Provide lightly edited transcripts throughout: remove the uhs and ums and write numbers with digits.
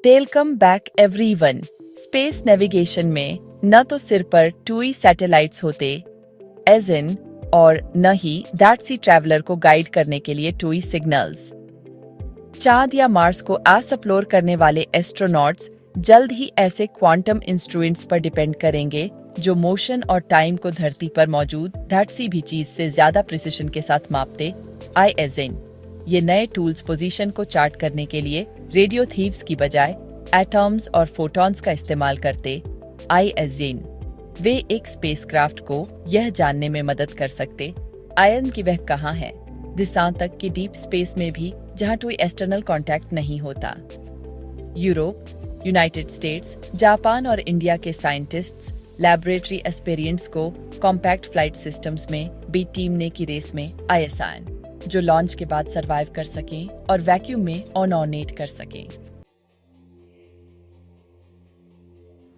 Welcome back everyone. Space navigation में न तो सिर पर टूई सैटेलाइट्स होते एज इन और न ही दैट सी ट्रैवलर को गाइड करने के लिए टूई सिग्नल्स। चांद या मार्स को एक्सप्लोर करने वाले एस्ट्रोनॉट्स जल्द ही ऐसे क्वांटम इंस्ट्रूमेंट्स पर डिपेंड करेंगे जो मोशन और टाइम को धरती पर मौजूद दैट सी भी चीज से ज्यादा प्रिसिशन के साथ मापते आईएसएन। ये नए टूल्स पोजीशन को चार्ट करने के लिए रेडियो थीव्स की बजाय एटॉम्स और फोटॉन्स का इस्तेमाल करते आईएसएन। वे एक स्पेसक्राफ्ट को यह जानने में मदद कर सकते आयन की वह कहाँ है, दिशाओं तक की डीप स्पेस में भी जहाँ कोई एक्सटर्नल कांटेक्ट नहीं होता। यूरोप, यूनाइटेड स्टेट्स, जापान और इंडिया के साइंटिस्ट्स लैबोरेटरी एक्सपीरियंस को कॉम्पैक्ट फ्लाइट सिस्टम्स में भी टीमने की रेस में आईएसएन, जो लॉन्च के बाद सरवाइव कर सके और वैक्यूम में ऑनोनेट कर सके।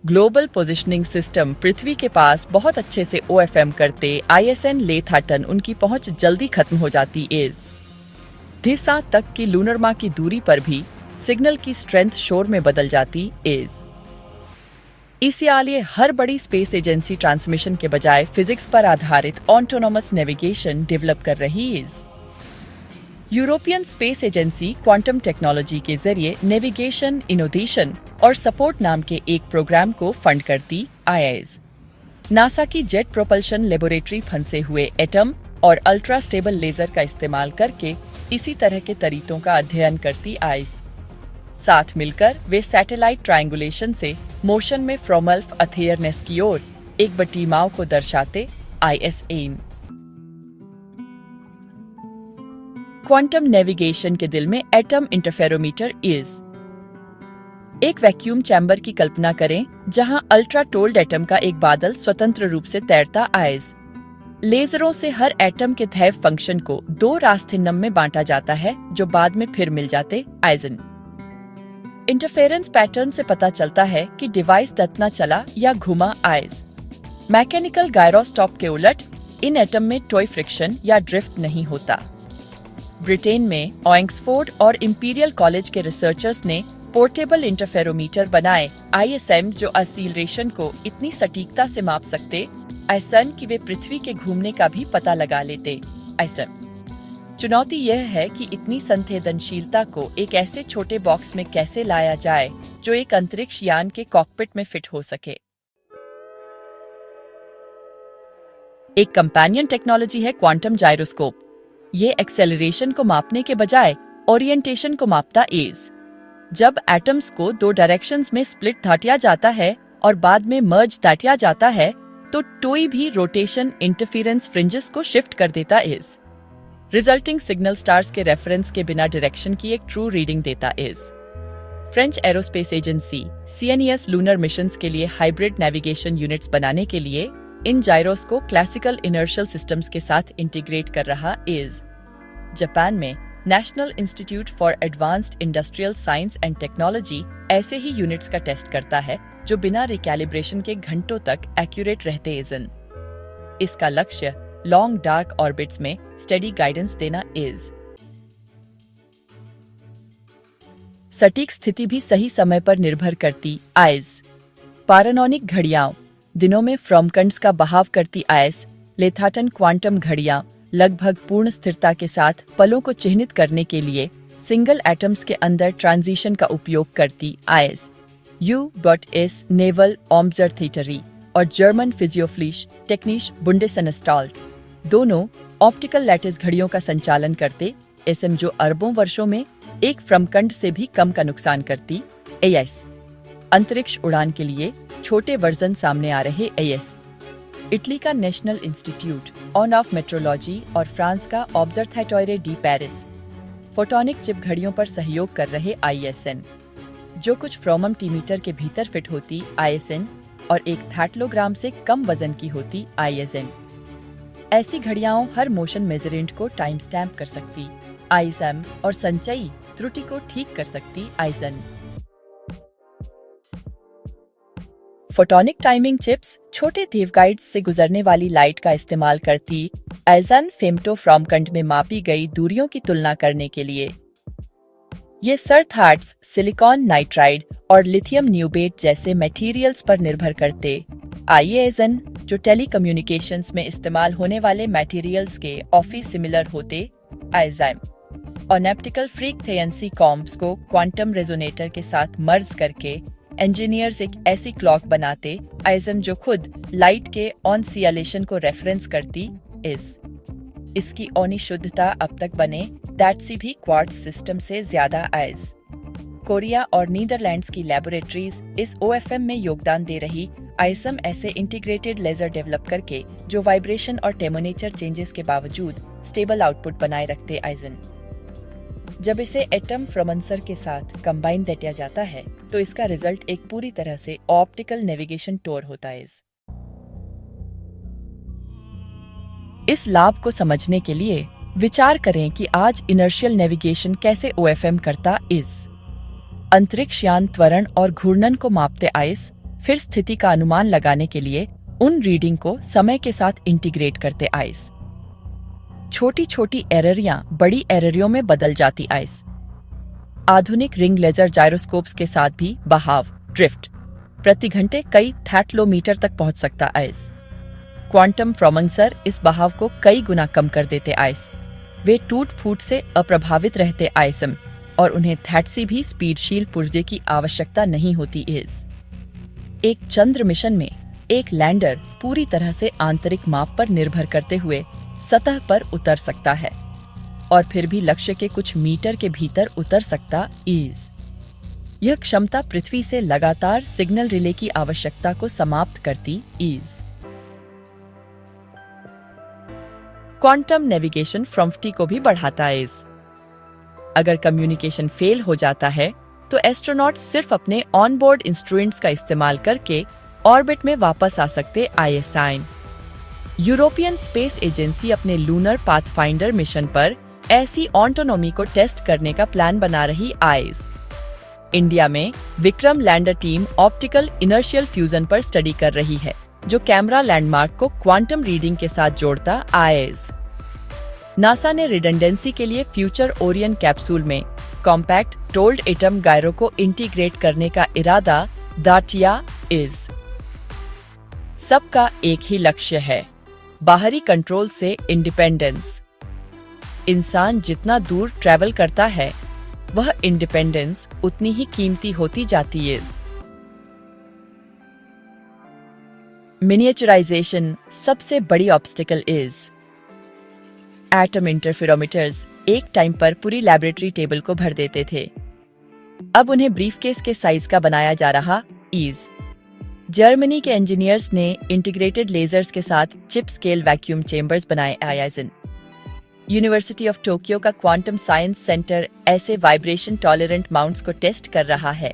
ग्लोबल पोजिशनिंग सिस्टम पृथ्वी के पास बहुत अच्छे से ओएफएम करते आईएसएन लेथाटन उनकी पहुंच जल्दी खत्म हो जाती इज दिशा तक की लूनर माह की दूरी पर भी सिग्नल की स्ट्रेंथ शोर में बदल जाती इज। इसलिए हर बड़ी स्पेस एजेंसी ट्रांसमिशन के बजाय फिजिक्स पर आधारित ऑटोनोमस नेविगेशन डेवलप कर रही is. European space agency quantum technology के जरिए नेविगेशन, इनोवेशन और सपोर्ट नाम के एक प्रोग्राम को फंड करती आईएस। नासा की जेट प्रोपल्शन लेबोरेटरी फंसे हुए एटम और अल्ट्रा स्टेबल लेजर का इस्तेमाल करके इसी तरह के तरीकों का अध्ययन करती आईएस। साथ मिलकर वे सैटेलाइट ट्रायंगुलेशन से मोशन में फ्रॉमल्फ अथेयरनेस की ओर एक बटीमाव को दर्शाते आईएसएन। क्वांटम नेविगेशन के दिल में एटम इंटरफेरोमीटर इज। एक वैक्यूम चैम्बर की कल्पना करें जहां अल्ट्रा टोल्ड एटम का एक बादल स्वतंत्र रूप से तैरता आएज। लेजरों से हर एटम के थैव फंक्शन को दो रास्ते नम में बांटा जाता है जो बाद में फिर मिल जाते आइजन। इंटरफेरेंस पैटर्न से पता चलता है कि डिवाइस दतना चला या घुमा आइज। मैकेनिकल गायरोस्कोप के उलट इन एटम में टॉय फ्रिक्शन या ड्रिफ्ट नहीं होता। ब्रिटेन में ऑक्सफोर्ड और इंपीरियल कॉलेज के रिसर्चर्स ने पोर्टेबल इंटरफेरोमीटर बनाए आईएसएम जो एक्सीलरेशन को इतनी सटीकता से माप सकते ऐसन कि वे पृथ्वी के घूमने का भी पता लगा लेते ऐसन। चुनौती यह है कि इतनी संवेदनशीलता को एक ऐसे छोटे बॉक्स में कैसे लाया जाए जो एक अंतरिक्ष यान के कॉकपिट में फिट हो सके। एक कंपेनियन टेक्नोलॉजी है क्वांटम जाइरोस्कोप। ये एक्सेलरेशन को मापने के बजाय ओरिएंटेशन को मापता इज। जब एटम्स को दो डायरेक्शंस में स्प्लिट धाटिया जाता है और बाद में मर्ज धाटिया जाता है तो टोई भी रोटेशन इंटरफेरेंस फ्रिंजेस को शिफ्ट कर देता इज। रिजल्टिंग सिग्नल स्टार्स के रेफरेंस के बिना डायरेक्शन की एक ट्रू रीडिंग देता is. French aerospace agency CNES lunar missions के लिए हाइब्रिड नेविगेशन यूनिट्स बनाने के लिए इन जाइरोस को क्लासिकल इनर्शियल सिस्टम्स के साथ इंटीग्रेट कर रहा इज। जापान में national institute for advanced industrial science and technology ऐसे ही यूनिट्स का टेस्ट करता है जो बिना रिकैलिब्रेशन के घंटों तक एक्यूरेट रहते इजन। इसका लक्ष्य लॉन्ग डार्क ऑर्बिट्स में स्टेडी गाइडेंस देना इज। सटीक स्थिति भी सही समय पर निर्भर करती आइज। पारानोनिक घड़ियां दिनों में फ्रॉमकंड्स का बहाव करती आइस। लेथाटन क्वांटम घड़ियां लगभग पूर्ण स्थिरता के साथ पलों को चिह्नित करने के लिए सिंगल एटम्स के अंदर ट्रांजिशन का उपयोग करती आइस। U.S नेवल ऑब्जर्वेटरी और जर्मन फिजियोफ्लिश टेक्निश बुंडेसनस्टाल्ट दोनों ऑप्टिकल लैटिस घड़ियों का संचालन करते एसएम जो अरबों वर्षों में एक फ्रमकंड से भी कम का नुकसान करती एएस। अंतरिक्ष उड़ान के लिए छोटे वर्जन सामने आ रहे एएस। इटली का नेशनल इंस्टीट्यूट ऑफ मेट्रोलॉजी और फ्रांस का ऑब्जर्वेटोरे डी पेरिस फोटोनिक चिप घड़ियों पर सहयोग कर रहे आईएसएन, जो कुछ फ्रोमम-मीटर के भीतर फिट होती आईएसएन और एक थैटलोग्राम से कम वजन की होती आईएसएन। ऐसी घड़ियां हर मोशन मेजरेंट को टाइम स्टैम्प कर सकती आईएसएम और संचयी त्रुटि को ठीक कर सकती आईएसएन। फोटोनिक टाइमिंग चिप्स छोटे वेवगाइड्स से गुजरने वाली लाइट का इस्तेमाल करती आइजन फेम्टो फ्रॉमकंड में मापी गई दूरियों की तुलना करने के लिए। ये सर्थ हार्ट्स, सिलिकॉन नाइट्राइड और लिथियम न्यूबेट जैसे मटेरियल्स पर निर्भर करते आईएएन, जो टेलीकम्युनिकेशंस में इस्तेमाल होने वाले मटेरियल्स के ऑफिस सिमिलर होते आइजाइम और ऑप्टिकल फ्रीक्वेंसी कॉम्ब्स को क्वांटम रेजोनेटर के साथ मर्ज करके इंजीनियर्स एक ऐसी क्लॉक बनाते आइजम जो खुद लाइट के ऑनसिलेशन को रेफरेंस करती इसकी ओनी शुद्धता अब तक बने दैट्सी भी क्वार्ट्ज सिस्टम से ज्यादा आइज। कोरिया और नीदरलैंड्स की लैबोरेटरीज इस ओएफएम में योगदान दे रही आइसम ऐसे इंटीग्रेटेड लेजर डेवलप करके जो वाइब्रेशन और टेम्परेचर चेंजेस के बावजूद स्टेबल आउटपुट बनाए रखते आइजन। जब इसे एटम फ्रमंसर के साथ कंबाइन किया जाता है तो इसका रिजल्ट एक पूरी तरह से ऑप्टिकल नेविगेशन टूर होता है। इस लाभ को समझने के लिए विचार करें कि आज इनर्शियल नेविगेशन कैसे ओएफएम करता अंतरिक्ष यान त्वरण और घूर्णन को मापते आइस, फिर स्थिति का अनुमान लगाने के लिए उन रीडिंग को समय के साथ इंटीग्रेट करते आइस। छोटी छोटी एररियां बड़ी एररियों में बदल जाती आइस। आधुनिक रिंग लेजर जायरोस्कोप्स के साथ भी बहाव ड्रिफ्ट प्रति घंटे कई थैटलोमीटर तक पहुंच सकता आइस। क्वांटम फ्रॉमंसर इस बहाव को कई गुना कम कर देते आइस। वे टूट फूट से अप्रभावित रहते आइसम और उन्हें थैटसी भी स्पीडशील पुर्जे की आवश्यकता नहीं होती एक चंद्र मिशन में एक लैंडर पूरी तरह से आंतरिक माप पर निर्भर करते हुए सतह पर उतर सकता है और फिर भी लक्ष्य के कुछ मीटर के भीतर उतर सकता यह क्षमता पृथ्वी से लगातार सिग्नल रिले की आवश्यकता को समाप्त करती क्वांटम नेविगेशन फ्रॉम्फ्टी को भी बढ़ाता है। अगर कम्युनिकेशन फेल हो जाता है तो एस्ट्रोनॉट सिर्फ अपने ऑनबोर्ड इंस्ट्रूमेंट्स का इस्तेमाल करके ऑर्बिट में वापस आ सकते आईएसआईन। यूरोपियन स्पेस एजेंसी अपने लूनर पाथफाइंडर मिशन पर ऐसी ऑटोनॉमी को टेस्ट करने का प्लान बना रही आइज। इंडिया में Vikram lander team optical inertial fusion पर स्टडी कर रही है, जो कैमरा लैंडमार्क को क्वांटम रीडिंग के साथ जोड़ता आइज। नासा ने रिडंडेंसी के लिए फ्यूचर ओरियन कैप्सूल में कॉम्पैक्ट टोल्ड एटम गायरो को इंटीग्रेट करने का इरादा दाटिया सबका एक ही लक्ष्य है, बाहरी कंट्रोल से इंडिपेंडेंस। इंसान जितना दूर ट्रैवल करता है वह इंडिपेंडेंस उतनी ही कीमती होती जाती है। मिनिएचराइजेशन सबसे बड़ी ऑब्स्टिकल एटम इंटरफेरोमीटर्स एक टाइम पर पूरी लैबोरेटरी टेबल को भर देते थे। अब उन्हें ब्रीफकेस के साइज का बनाया जा रहा जर्मनी के इंजीनियर्स ने इंटीग्रेटेड लेजर्स के साथ चिप स्केल वैक्यूम चेंबर्स बनाए आइजन। यूनिवर्सिटी ऑफ टोक्यो का क्वांटम साइंस सेंटर ऐसे वाइब्रेशन टॉलरेंट माउंट्स को टेस्ट कर रहा है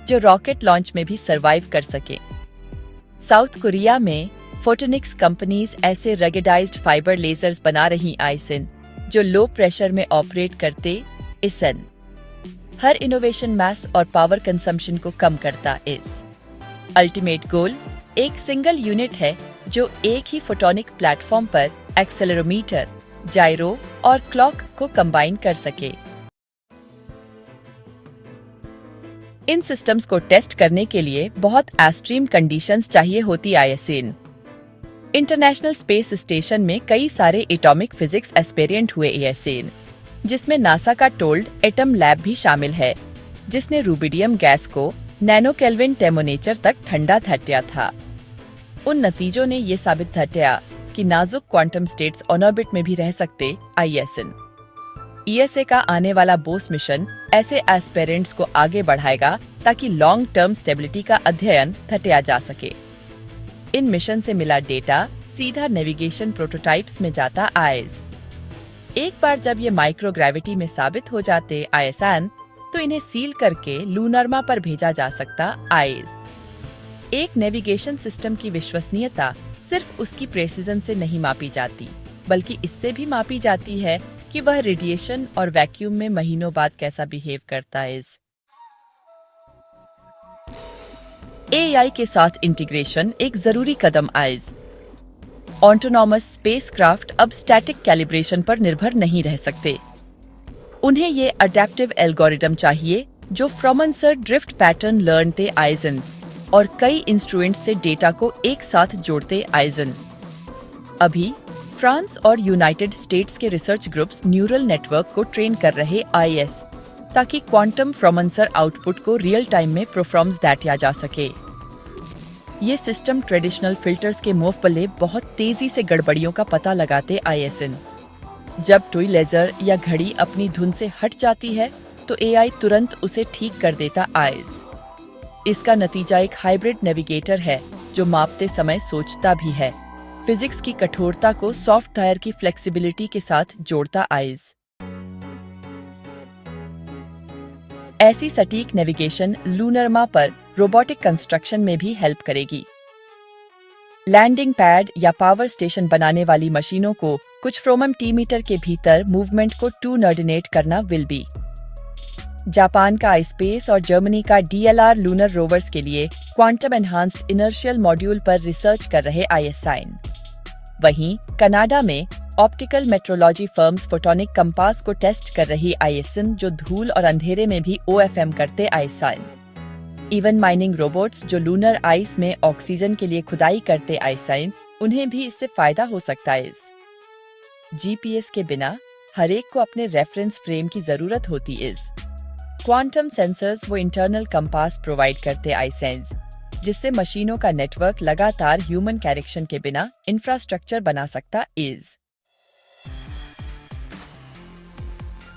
जो रॉकेट लॉन्च में भी सरवाइव कर सके। साउथ कोरिया में फोटोनिक्स कंपनीज ऐसे रगेडाइज्ड फाइबर लेजर्स बना रही आइसन जो लो प्रेशर में ऑपरेट करते हर इनोवेशन मास और पावर कंजम्पशन को कम करता अल्टीमेट गोल एक सिंगल यूनिट है जो एक ही फोटोनिक प्लेटफॉर्म पर एक्सेलेरोमीटर, जायरो और क्लॉक को कंबाइन कर सके। इन सिस्टम्स को टेस्ट करने के लिए बहुत एक्सट्रीम कंडीशंस चाहिए होती आईएसएन। इंटरनेशनल स्पेस स्टेशन में कई सारे एटॉमिक फिजिक्स एक्सपेरिमेंट हुए आईएसएन, जिसमें नासा का टोल्ड एटम लैब भी शामिल है, जिसने रूबिडियम गैस को नैनो केल्विन टेम्परेचर तक ठंडा धट्या था। उन नतीजों ने ये साबित धट्या कि नाजुक क्वांटम स्टेट्स ऑर्बिट में भी रह सकते आईएसएन। ईएसए का आने वाला बोस मिशन ऐसे एस्पेरेंट्स को आगे बढ़ाएगा ताकि लॉन्ग टर्म स्टेबिलिटी का अध्ययन धट्या जा सके। इन मिशन से मिला डेटा सीधा नेविगेशन प्रोटोटाइप्स में जाता आइज। एक बार जब ये माइक्रोग्रेविटी में साबित हो जाते आईएसएन तो इन्हें सील करके लूनरमा पर भेजा जा सकता आइज। एक नेविगेशन सिस्टम की विश्वसनीयता सिर्फ उसकी प्रेसिजन से नहीं मापी जाती, बल्कि इससे भी मापी जाती है कि वह रेडिएशन और वैक्यूम में महीनों बाद कैसा बिहेव करता है। एआई के साथ इंटीग्रेशन एक जरूरी कदम आइज। ऑटोनॉमस स्पेसक्राफ्ट अब स्टैटिक कैलिब्रेशन पर निर्भर नहीं रह सकते। उन्हें ये अडेप्टिव एल्गोरिदम चाहिए जो फ्रॉमन्सर ड्रिफ्ट पैटर्न लर्नते आइजन और कई इंस्ट्रूमेंट से डेटा को एक साथ जोड़ते आइजन। अभी फ्रांस और यूनाइटेड स्टेट्स के रिसर्च ग्रुप्स न्यूरल नेटवर्क को ट्रेन कर रहे आईएस ताकि क्वांटम फ्रॉमन्सर आउटपुट को रियल टाइम में परफॉर्म्स दिया जा सके। ये सिस्टम ट्रेडिशनल फिल्टर्स के मुकाबले बहुत तेजी से गड़बड़ियों का पता लगाते आईएसएन। जब टॉय लेजर या घड़ी अपनी धुन से हट जाती है तो एआई तुरंत उसे ठीक कर देता आइज। इसका नतीजा एक हाइब्रिड नेविगेटर है जो मापते समय सोचता भी है, फिजिक्स की कठोरता को सॉफ्टवेयर की फ्लेक्सिबिलिटी के साथ जोड़ता आइज। ऐसी सटीक नेविगेशन लूनरमा पर रोबोटिक कंस्ट्रक्शन में भी हेल्प करेगी। लैंडिंग पैड या पावर स्टेशन बनाने वाली मशीनों को कुछ फ्रोमम-मीटर के भीतर मूवमेंट को कोऑर्डिनेट करना विल बी। जापान का आईस्पेस और जर्मनी का डीएलआर लूनर रोवर्स के लिए क्वांटम एनहांस्ड इनर्शियल मॉड्यूल पर रिसर्च कर रहे आईएसआईन। वहीं कनाडा में optical metrology firms photonic compass को टेस्ट कर रही आईएसएन जो धूल और अंधेरे में भी ओएफएम करते आईएसआईन। इवन माइनिंग रोबोट्स जो लूनर आइस में ऑक्सीजन के लिए खुदाई करते आईएसआईन, उन्हें भी इससे फायदा हो सकता है। जीपीएस के बिना हर एक को अपने रेफरेंस फ्रेम की जरूरत होती है। क्वांटम सेंसर्स वो इंटरनल कंपास प्रोवाइड करते आईसेंस जिससे मशीनों का नेटवर्क लगातार ह्यूमन करेक्शन के बिना इंफ्रास्ट्रक्चर बना सकता इज।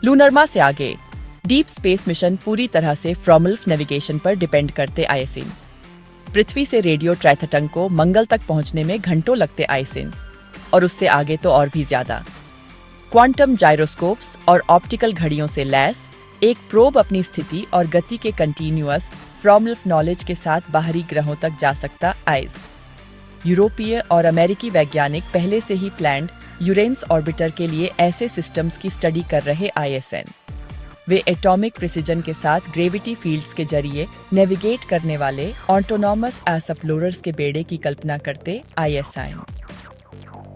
लूनरमा से आगे डीप स्पेस मिशन पूरी तरह से फ्रॉमल्फ नेविगेशन पर डिपेंड करते आईएसएन। पृथ्वी से रेडियो ट्राइथटंग को मंगल तक पहुंचने में घंटों लगते आईएसएन और उससे आगे तो और भी ज्यादा। क्वांटम जायरोस्कोप्स और ऑप्टिकल घड़ियों से लैस एक प्रोब अपनी स्थिति और गति के कंटीन्यूअस फ्रॉमल्फ नॉलेज के साथ बाहरी ग्रहों तक जा सकता आइज। यूरोपीय और अमेरिकी वैज्ञानिक पहले से ही प्लान्ड यूरेनस ऑर्बिटर के लिए ऐसे सिस्टम्स की स्टडी कर रहे आईएसएन। वे एटॉमिक प्रिसिजन के साथ ग्रेविटी फील्ड्स के जरिए नेविगेट करने वाले ऑटोनॉमस एक्सप्लोरर्स के बेड़े की कल्पना करते आईएसआईन।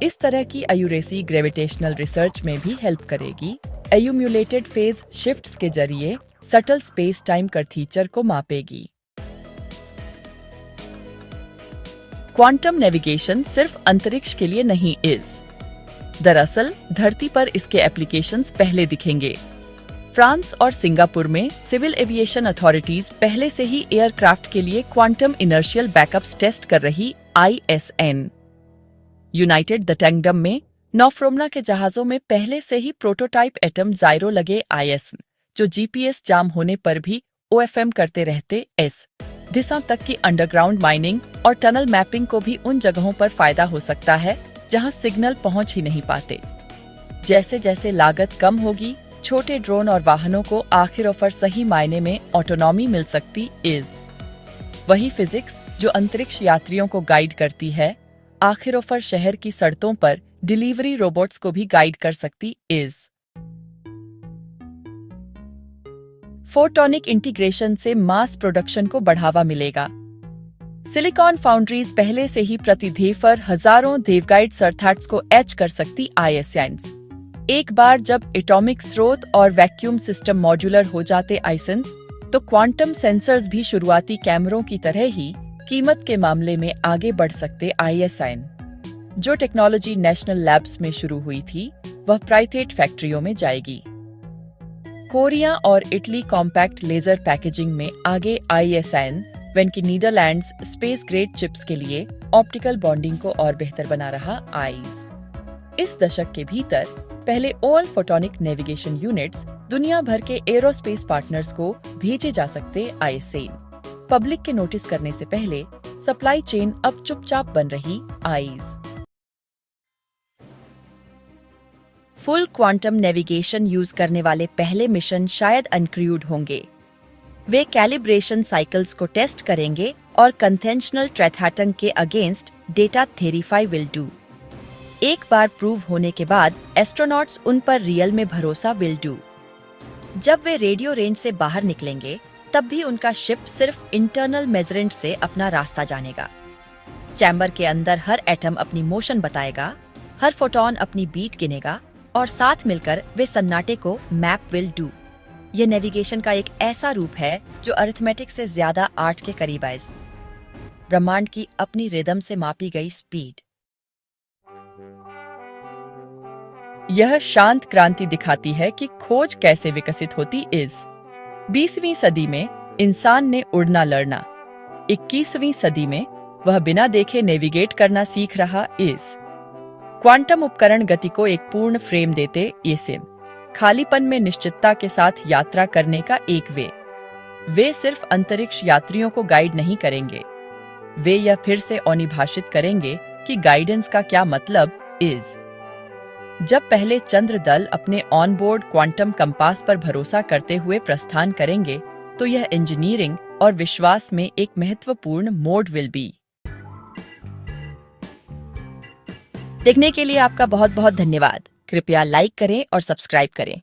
इस तरह की अयूरेसी ग्रेविटेशनल रिसर्च में भी हेल्प करेगी। एयूम्युलेटेड फेज शिफ्ट्स के जरिए सटल स्पेस टाइम कर्थीचर को मापेगी। क्वांटम नेविगेशन सिर्फ अंतरिक्ष के लिए नहीं इज। दरअसल धरती पर इसके एप्लीकेशंस पहले दिखेंगे। फ्रांस और सिंगापुर में सिविल एविएशन अथॉरिटीज पहले से ही एयरक्राफ्ट के लिए क्वांटम इनर्शियल बैकअप्स टेस्ट कर रही आईएसएन। यूनाइटेड द किंगडम में नॉफ्रोमना के जहाजों में पहले से ही प्रोटोटाइप एटम जायरो लगे आईएसएन जो जीपीएस जाम होने पर भी ओएफएम करते रहते एस। दिशा तक की अंडरग्राउंड माइनिंग और टनल मैपिंग को भी उन जगहों पर फायदा हो सकता है जहां सिग्नल पहुंच ही नहीं पाते। जैसे जैसे लागत कम होगी, छोटे ड्रोन और वाहनों को आखिर पर सही मायने में ऑटोनॉमी मिल सकती इज। वही फिजिक्स जो अंतरिक्ष यात्रियों को गाइड करती है, आखिर पर शहर की सड़कों पर डिलीवरी रोबोट्स को भी गाइड कर सकती इज। फोटोनिक इंटीग्रेशन से मास प्रोडक्शन को बढ़ावा मिलेगा। सिलिकॉन फाउंड्रीज पहले से ही प्रति धेफर हजारों वेवगाइड सरथैट्स को एच कर सकती आईएसआईन्स। एक बार जब एटॉमिक स्रोत और वैक्यूम सिस्टम मॉड्यूलर हो जाते आईसेंस, तो क्वांटम सेंसर्स भी शुरुआती कैमरों की तरह ही कीमत के मामले में आगे बढ़ सकते आईएसआईन। जो टेक्नोलॉजी नेशनल लैब्स में शुरू हुई थी, वह प्राइवेट फैक्ट्रियों में जाएगी। कोरिया और इटली कॉम्पैक्ट लेजर पैकेजिंग में आगे आईएसआईन, वेन की नीदरलैंड्स स्पेस ग्रेड चिप्स के लिए ऑप्टिकल बॉन्डिंग को और बेहतर बना रहा आईज। इस दशक के भीतर पहले ऑल फोटोनिक नेविगेशन यूनिट्स दुनिया भर के एरोस्पेस पार्टनर्स को भेजे जा सकते आईएसएन। पब्लिक के नोटिस करने से पहले सप्लाई चेन अब चुपचाप बन रही eyes. Full quantum navigation use करने वाले पहले मिशन शायद अनक्रूड होंगे। वे कैलिब्रेशन साइकिल्स को टेस्ट करेंगे और कन्वेंशनल ट्राइथटंग के अगेंस्ट डेटा थेरीफाई विल डू। एक बार प्रूव होने के बाद एस्ट्रोनॉट्स उन पर रियल में भरोसा विल डू। जब वे रेडियो रेंज से बाहर निकलेंगे, तब भी उनका शिप सिर्फ इंटरनल मेजरेंट से अपना रास्ता जानेगा। चैम्बर के अंदर हर एटम अपनी मोशन बताएगा, हर फोटॉन अपनी बीट गिनेगा और साथ मिलकर वे सन्नाटे को मैप विल डू। यह नेविगेशन का एक ऐसा रूप है जो अरिथमेटिक से ज्यादा आर्ट के करीब आए। ब्रह्मांड की अपनी रिदम से मापी गई स्पीड। यह शांत क्रांति दिखाती है कि खोज कैसे विकसित होती। 20वीं सदी में इंसान ने उड़ना लड़ना, 21वीं सदी में वह बिना देखे नेविगेट करना सीख रहा। क्वांटम उपकरण गति को एक पूर्ण फ्रेम देते। खालीपन में निश्चितता के साथ यात्रा करने का एक वे सिर्फ अंतरिक्ष यात्रियों को गाइड नहीं करेंगे, वे यह फिर से अनिभाषित करेंगे कि गाइडेंस का क्या मतलब। जब पहले चंद्र दल अपने ऑनबोर्ड क्वांटम कंपास पर भरोसा करते हुए प्रस्थान करेंगे तो यह इंजीनियरिंग और विश्वास में एक महत्वपूर्ण मोड़ विल बी। देखने के लिए आपका बहुत बहुत धन्यवाद। कृपया लाइक करें और सब्सक्राइब करें।